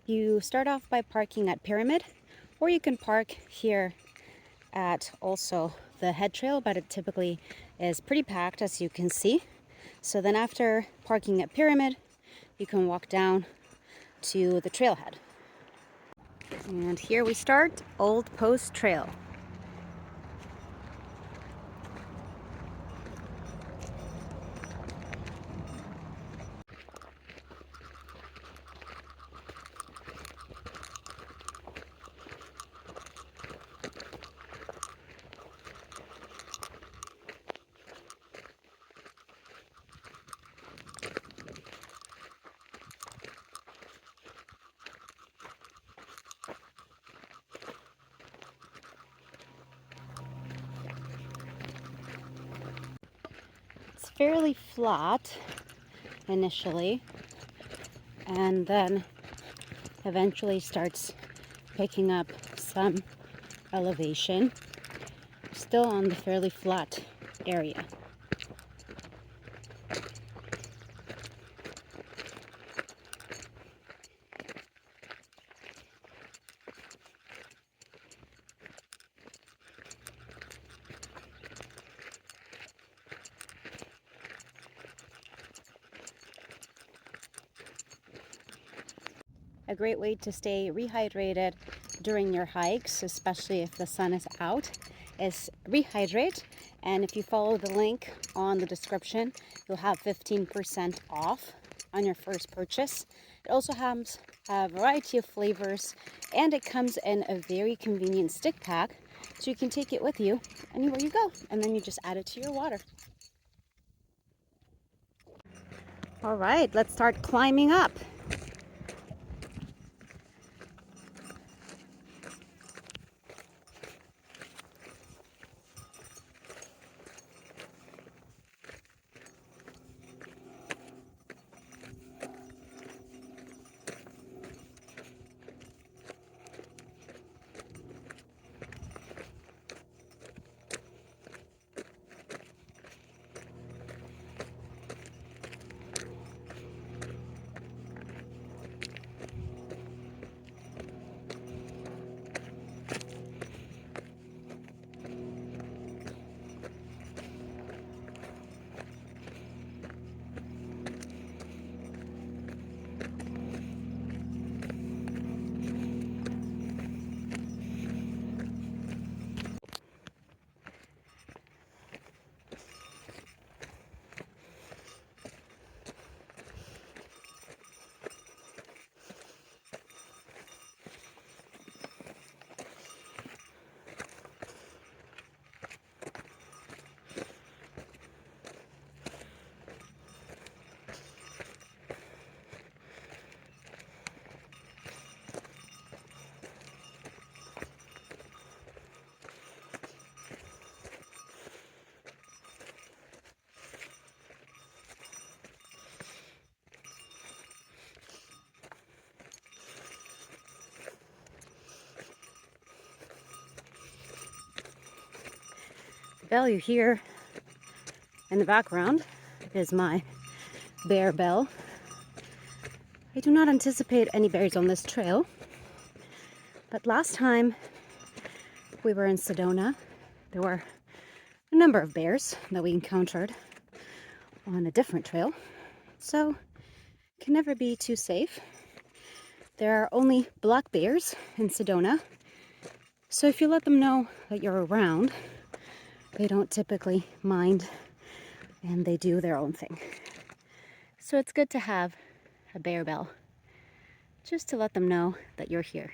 You start off by parking at Pyramid, or you can park here at also the head trail, but it typically is pretty packed, as you can see. So then after parking at Pyramid, you can walk down to the trailhead. And here we start Old Post Trail. It's fairly flat initially, and then eventually starts picking up some elevation, still on the fairly flat area. A great way to stay rehydrated during your hikes, especially if the sun is out, is rehydrate. And if you follow the link on the description, you'll have 15% off on your first purchase. It also has a variety of flavors, and it comes in a very convenient stick pack, so you can take it with you anywhere you go, and then you just add it to your water. All right, let's start climbing up. Value here in the background is my bear bell. I do not anticipate any bears on this trail, but last time we were in Sedona, there were a number of bears that we encountered on a different trail, so can never be too safe. There are only black bears in Sedona, so if you let them know that you're around, they don't typically mind, and they do their own thing. So it's good to have a bear bell, just to let them know that you're here.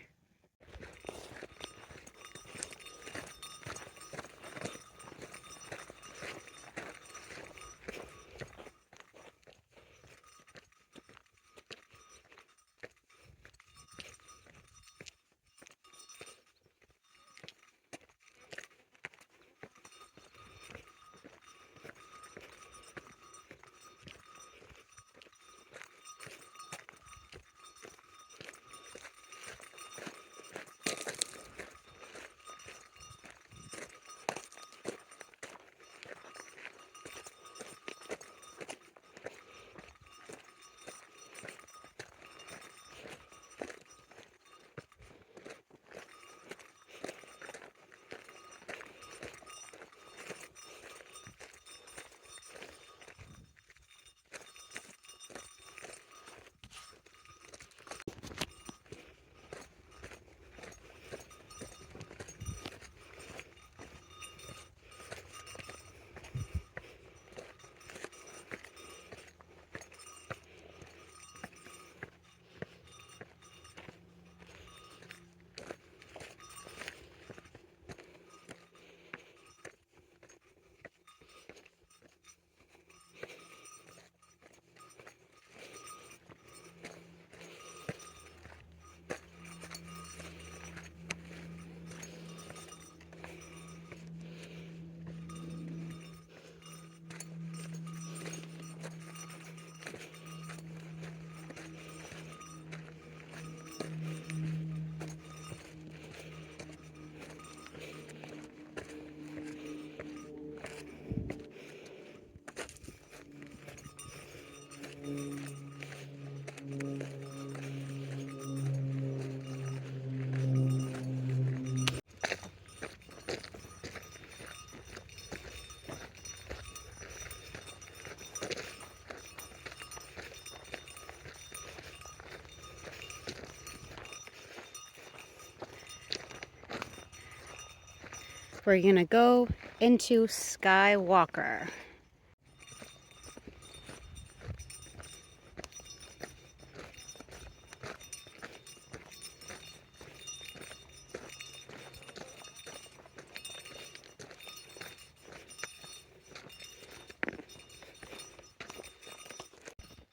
we're gonna go into Skywalker.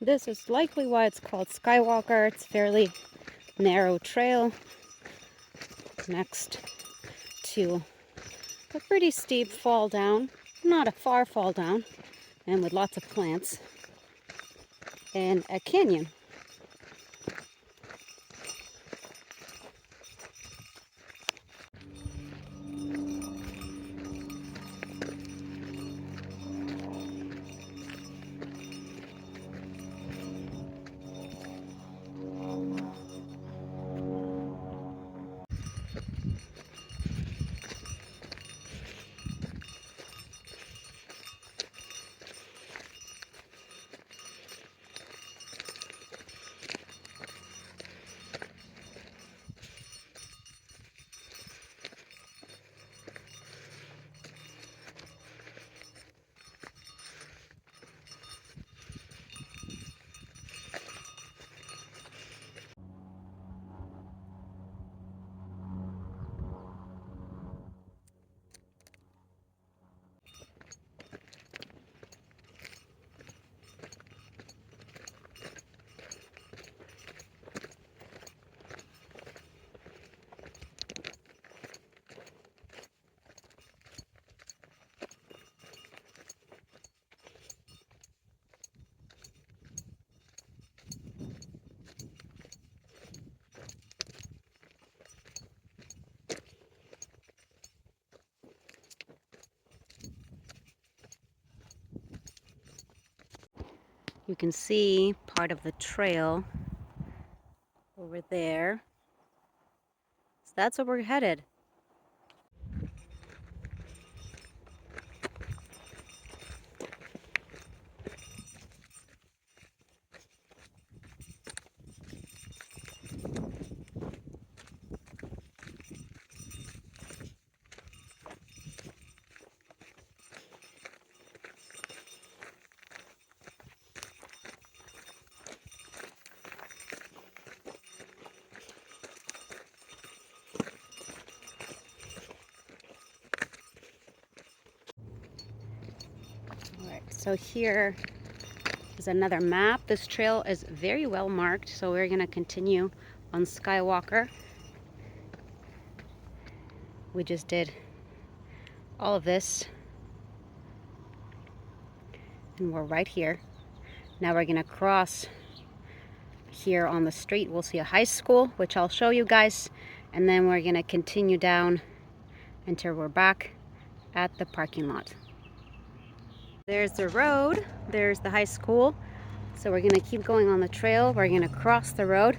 This is likely why it's called Skywalker. It's a fairly narrow trail next to a pretty steep fall down, not a far fall down, and with lots of plants, and a canyon. You can see part of the trail over there. So that's where we're headed. Alright, so here is another map. This trail is very well marked, so we're going to continue on Skywalker. We just did all of this, and we're right here. Now we're going to cross here on the street. We'll see a high school, which I'll show you guys, and then we're going to continue down until we're back at the parking lot. There's the road, there's the high school. So we're gonna keep going on the trail, we're gonna cross the road,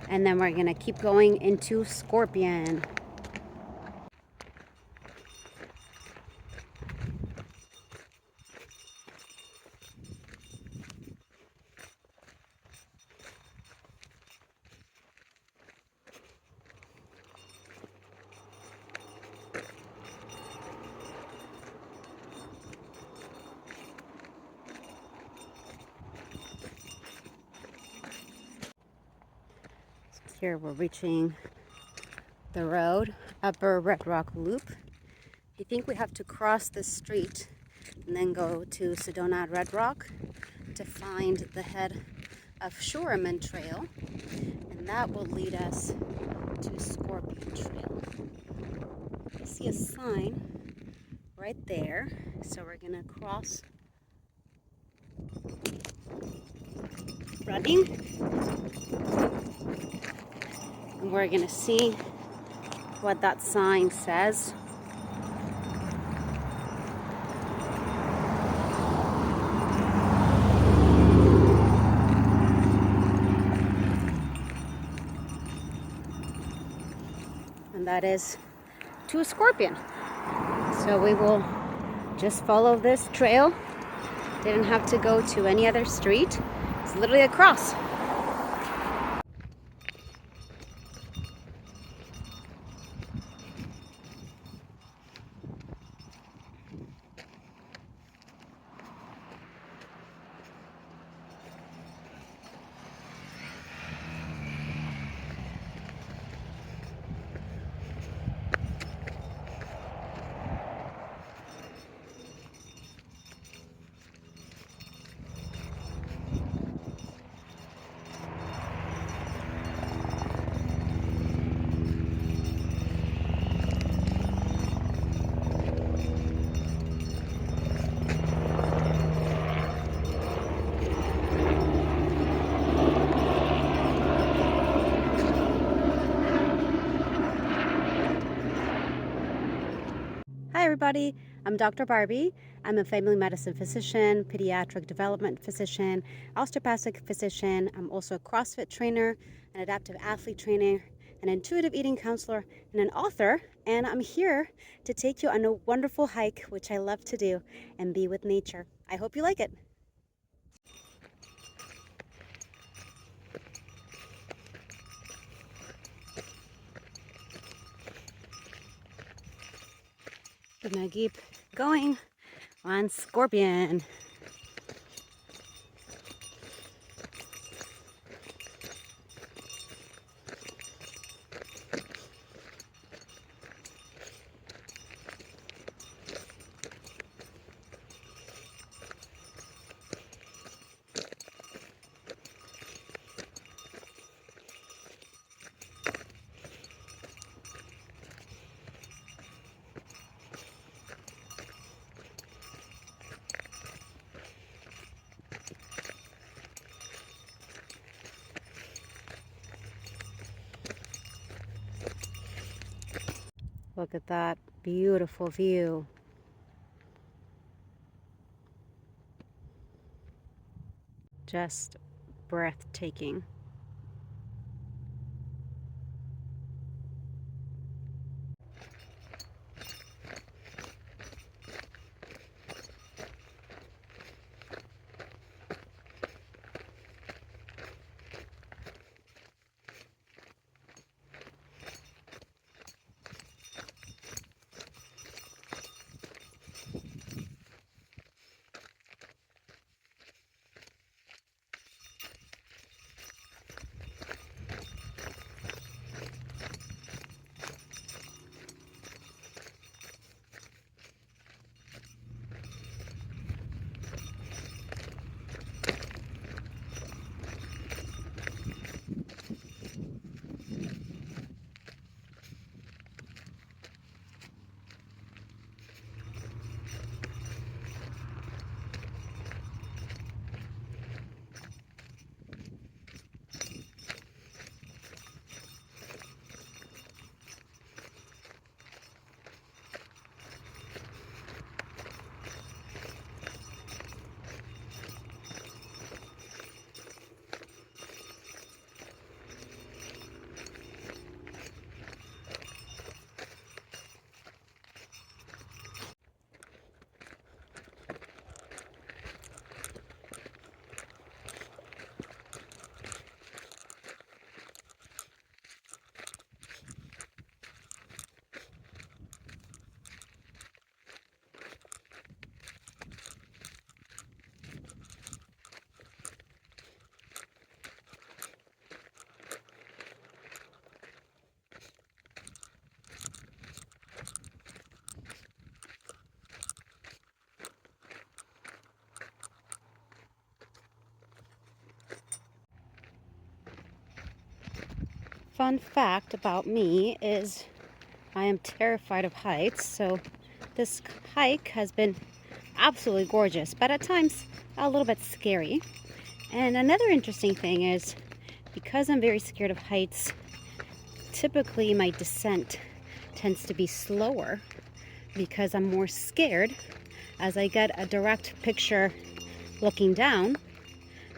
and then we're gonna keep going into Scorpion. Here we're reaching the road, Upper Red Rock Loop. I think we have to cross this street and then go to Sedona Red Rock to find the head of Shoreman Trail, and that will lead us to Scorpion Trail. I see a sign right there, so we're gonna cross running, and we're gonna see what that sign says. And that is to a Scorpion. So we will just follow this trail. Didn't have to go to any other street. It's literally across. everybody. I'm Dr. Barby. I'm a family medicine physician, pediatric development physician, osteopathic physician. I'm also a CrossFit trainer, an adaptive athlete trainer, an intuitive eating counselor, and an author. And I'm here to take you on a wonderful hike, which I love to do, and be with nature. I hope you like it. Gonna keep going on Scorpion. Look at that beautiful view. Just breathtaking. Fun fact about me is I am terrified of heights, so this hike has been absolutely gorgeous, but at times a little bit scary. And another interesting thing is, because I'm very scared of heights, typically my descent tends to be slower because I'm more scared as I get a direct picture looking down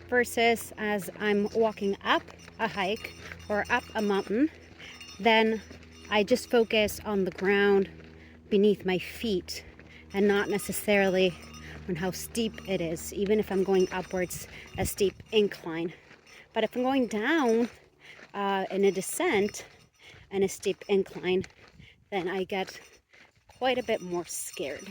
versus as I'm walking up a hike or up a mountain, then I just focus on the ground beneath my feet and not necessarily on how steep it is, even if I'm going upwards a steep incline. But if I'm going down in a descent and a steep incline, then I get quite a bit more scared.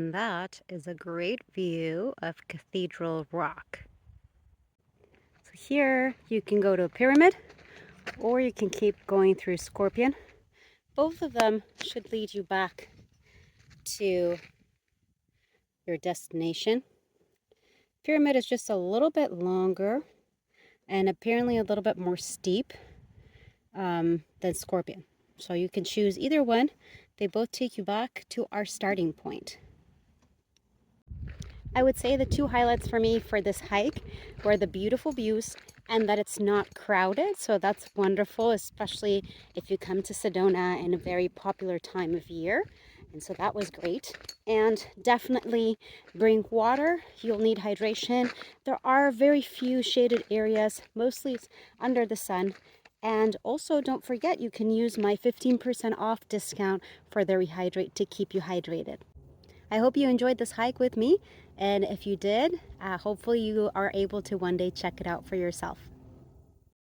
and that is a great view of Cathedral Rock. So here you can go to a pyramid, or you can keep going through Scorpion. Both of them should lead you back to your destination. Pyramid is just a little bit longer and apparently a little bit more steep than Scorpion. So you can choose either one. They both take you back to our starting point. I would say the two highlights for me for this hike were the beautiful views and that it's not crowded. So that's wonderful, especially if you come to Sedona in a very popular time of year. And so that was great. And definitely bring water. You'll need hydration. There are very few shaded areas, mostly under the sun. And also don't forget, you can use my 15% off discount for the Rehydrate to keep you hydrated. I hope you enjoyed this hike with me, and if you did, hopefully you are able to one day check it out for yourself.